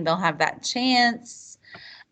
they'll have that chance.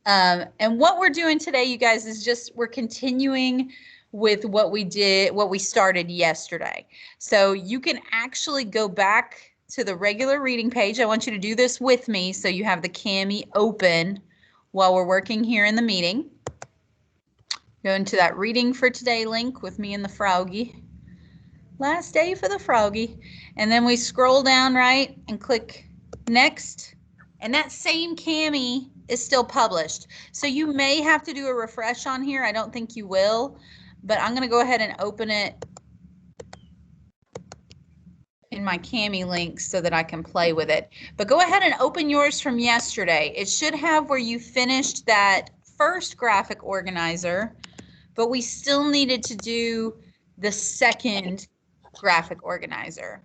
And what we're doing today, you guys, is just we're continuing with what we started yesterday. So you can actually go back to the regular reading page. I want you to do this with me so you have the Kami open while we're working here in the meeting. Go into that reading for today link with me and the Froggy. Last day for the Froggy. And then we scroll down right and click next. And that same Kami is still published. So you may have to do a refresh on here. I don't think you will, but I'm going to go ahead and open it in my Kami link so that I can play with it. But go ahead and open yours from yesterday. It should have where you finished that first graphic organizer, but we still needed to do the second graphic organizer.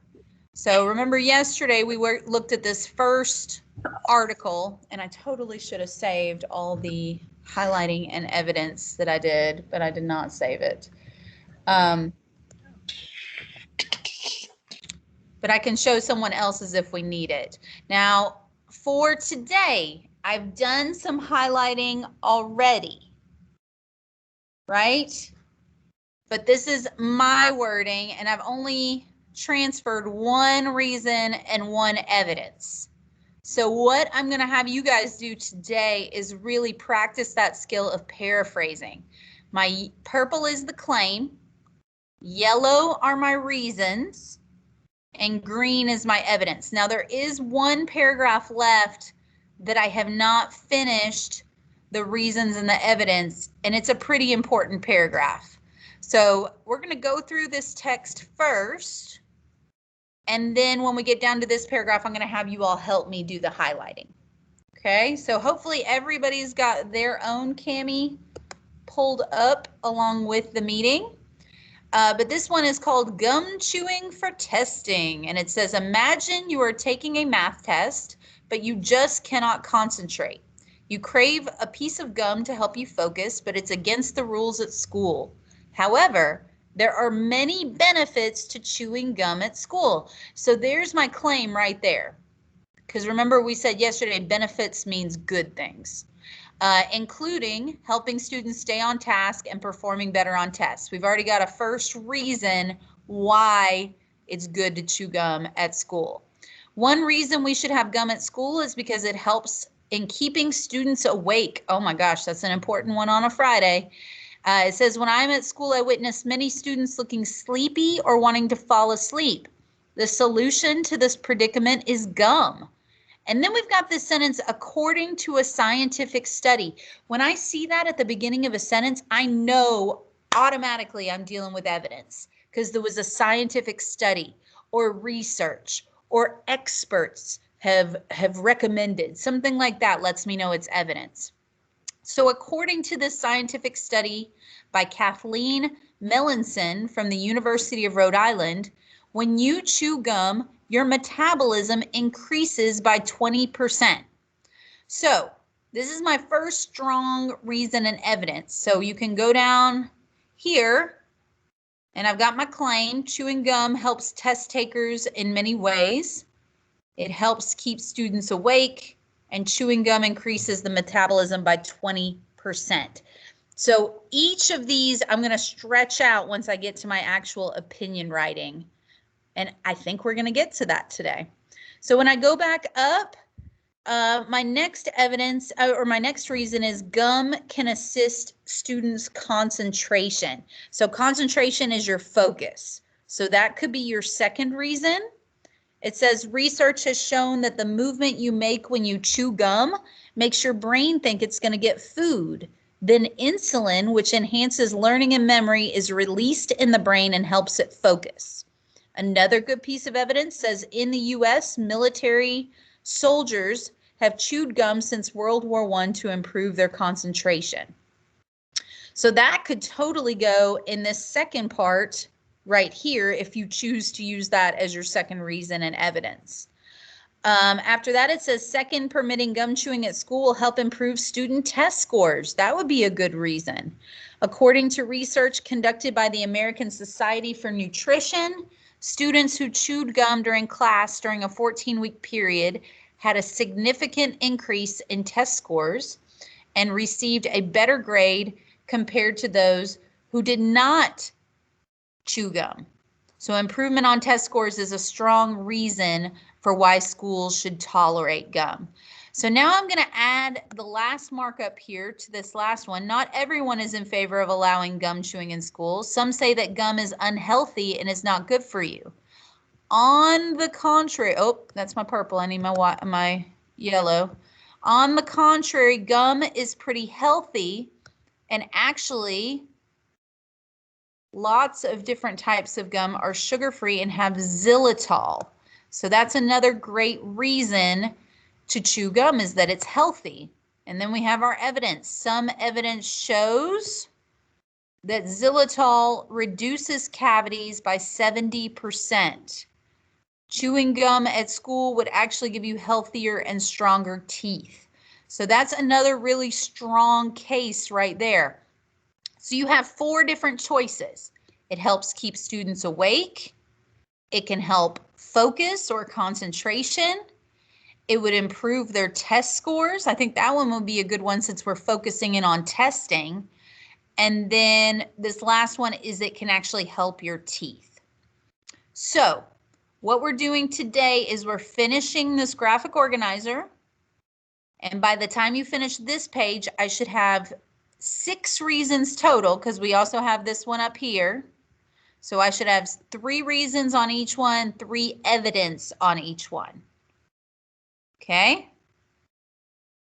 So remember yesterday we looked at this first article, and I totally should have saved all the highlighting and evidence that I did, but I did not save it. But I can show someone else's if we need it. Now, for today, I've done some highlighting already, right? But this is my wording, and I've only transferred one reason and one evidence. So what I'm going to have you guys do today is really practice that skill of paraphrasing. My purple is the claim, yellow are my reasons, and green is my evidence. Now there is one paragraph left that I have not finished the reasons and the evidence, and it's a pretty important paragraph. So we're going to go through this text first, and then when we get down to this paragraph, I'm going to have you all help me do the highlighting. Okay, so hopefully everybody's got their own Kami pulled up along with the meeting. But this one is called Gum Chewing for Testing, and it says, imagine you are taking a math test, but you just cannot concentrate. You crave a piece of gum to help you focus, but it's against the rules at school. However, there are many benefits to chewing gum at school. So there's my claim right there. Because remember we said yesterday, benefits means good things, including helping students stay on task and performing better on tests. We've already got a first reason why it's good to chew gum at school. One reason we should have gum at school is because it helps in keeping students awake. Oh my gosh, that's an important one on a Friday. It says, when I'm at school, I witness many students looking sleepy or wanting to fall asleep. The solution to this predicament is gum. And then we've got this sentence, according to a scientific study. When I see that at the beginning of a sentence, I know automatically I'm dealing with evidence because there was a scientific study or research or experts have recommended. Something like that lets me know it's evidence. So according to this scientific study by Kathleen Melanson from the University of Rhode Island, when you chew gum, your metabolism increases by 20%. So this is my first strong reason and evidence. So you can go down here, and I've got my claim. Chewing gum helps test takers in many ways. It helps keep students awake, and chewing gum increases the metabolism by 20%. So each of these I'm going to stretch out once I get to my actual opinion writing. And I think we're going to get to that today. So when I go back up, my next evidence or my next reason is gum can assist students' concentration. So concentration is your focus. So that could be your second reason. It says research has shown that the movement you make when you chew gum makes your brain think it's going to get food. Then insulin, which enhances learning and memory, is released in the brain and helps it focus. Another good piece of evidence says in the U.S., military soldiers have chewed gum since World War I to improve their concentration. So that could totally go in this second part right here if you choose to use that as your second reason and evidence. After that, it says second, permitting gum chewing at school will help improve student test scores. That would be a good reason. According to research conducted by the American Society for Nutrition, students who chewed gum during class during a 14-week period had a significant increase in test scores and received a better grade compared to those who did not chew gum. So improvement on test scores is a strong reason for why schools should tolerate gum. So now I'm going to add the last markup here to this last one. Not everyone is in favor of allowing gum chewing in schools. Some say that gum is unhealthy and is not good for you. On the contrary, oh, that's my purple. I need my yellow. On the contrary, gum is pretty healthy, and actually lots of different types of gum are sugar-free and have xylitol. So that's another great reason to chew gum, is that it's healthy. And then we have our evidence. Some evidence shows that xylitol reduces cavities by 70%. Chewing gum at school would actually give you healthier and stronger teeth. So that's another really strong case right there. So you have 4 different choices. It helps keep students awake. It can help focus or concentration. It would improve their test scores. I think that one would be a good one since we're focusing in on testing. And then this last one is it can actually help your teeth. So what we're doing today is we're finishing this graphic organizer. And by the time you finish this page, I should have 6 reasons total, because we also have this one up here. So I should have 3 reasons on each one, 3 evidence on each one. Okay?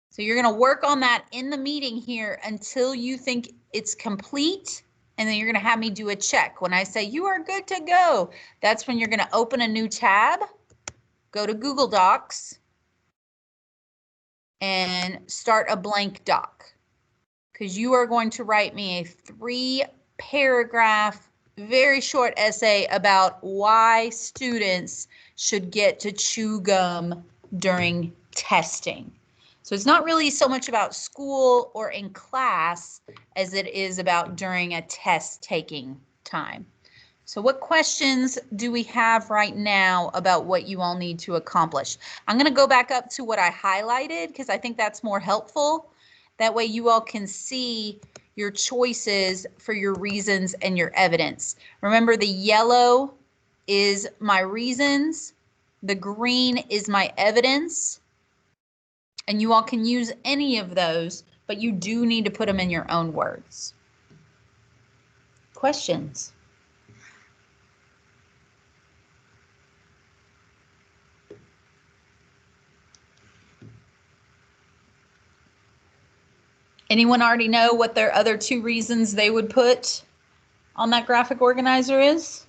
So you're going to work on that in the meeting here until you think it's complete, and then you're going to have me do a check. When I say you are good to go, that's when you're going to open a new tab, go to Google Docs, and start a blank doc, because you are going to write me a 3-paragraph, very short essay about why students should get to chew gum during testing. So it's not really so much about school or in class as it is about during a test taking time. So what questions do we have right now about what you all need to accomplish? I'm going to go back up to what I highlighted because I think that's more helpful. That way you all can see your choices for your reasons and your evidence. Remember, the yellow is my reasons, the green is my evidence, and you all can use any of those, but you do need to put them in your own words. Questions? Anyone already know what their other 2 reasons they would put on that graphic organizer is?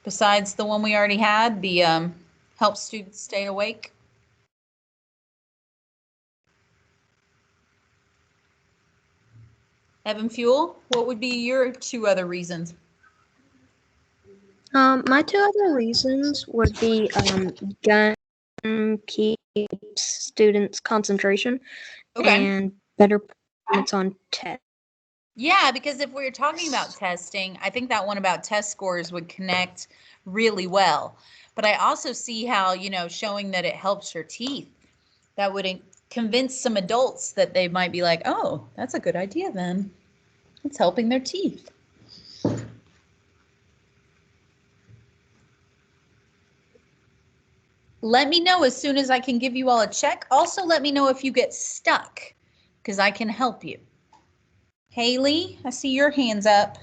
Besides the one we already had, the help students stay awake? Evan Fuel, what would be your 2 other reasons? My 2 other reasons would be gum keeps students' concentration and better performance on tests. Yeah, because if we're talking about testing, I think that one about test scores would connect really well. But I also see how, you know, showing that it helps your teeth, that would convince some adults that they might be like, oh, that's a good idea then. It's helping their teeth. Let me know as soon as I can give you all a check. Also, let me know if you get stuck, because I can help you. Haley, I see your hands up.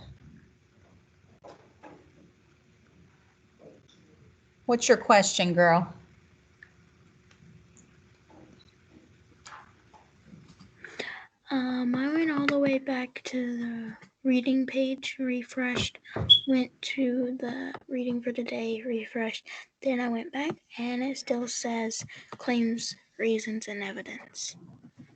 What's your question, girl? I went all the way back to the reading page, refreshed, went to the reading for today, refreshed. Then I went back and it still says claims, reasons, and evidence.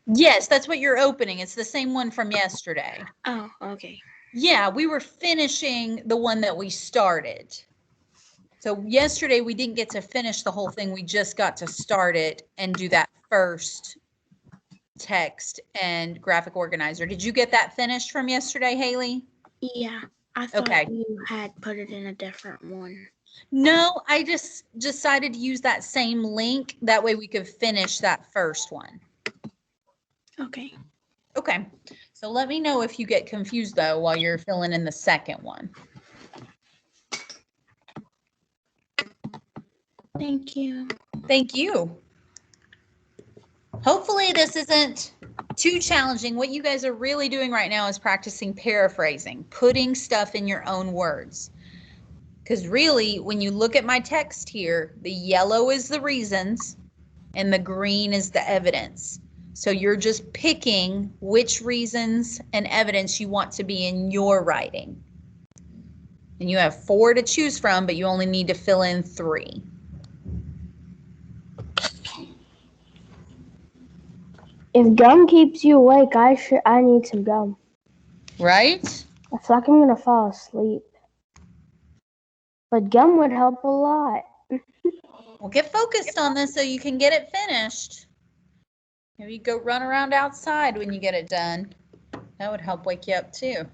Yes, that's what you're opening. It's the same one from yesterday. Oh, okay. Yeah, we were finishing the one that we started. So yesterday we didn't get to finish the whole thing. We just got to start it and do that first text and graphic organizer. Did you get that finished from yesterday, Haley? Yeah, I thought you had put it in a different one. No, I just decided to use that same link. That way we could finish that first one. Okay. Okay. So let me know if you get confused though while you're filling in the second one. Thank you. Thank you. Hopefully this isn't too challenging. What you guys are really doing right now is practicing paraphrasing, putting stuff in your own words. Because really, when you look at my text here, the yellow is the reasons and the green is the evidence. So you're just picking which reasons and evidence you want to be in your writing. And you have 4 to choose from, but you only need to fill in 3. If gum keeps you awake, I need some gum. Right? I feel like I'm gonna fall asleep. But gum would help a lot. Well, get focused on this so you can get it finished. Maybe go run around outside when you get it done. That would help wake you up too.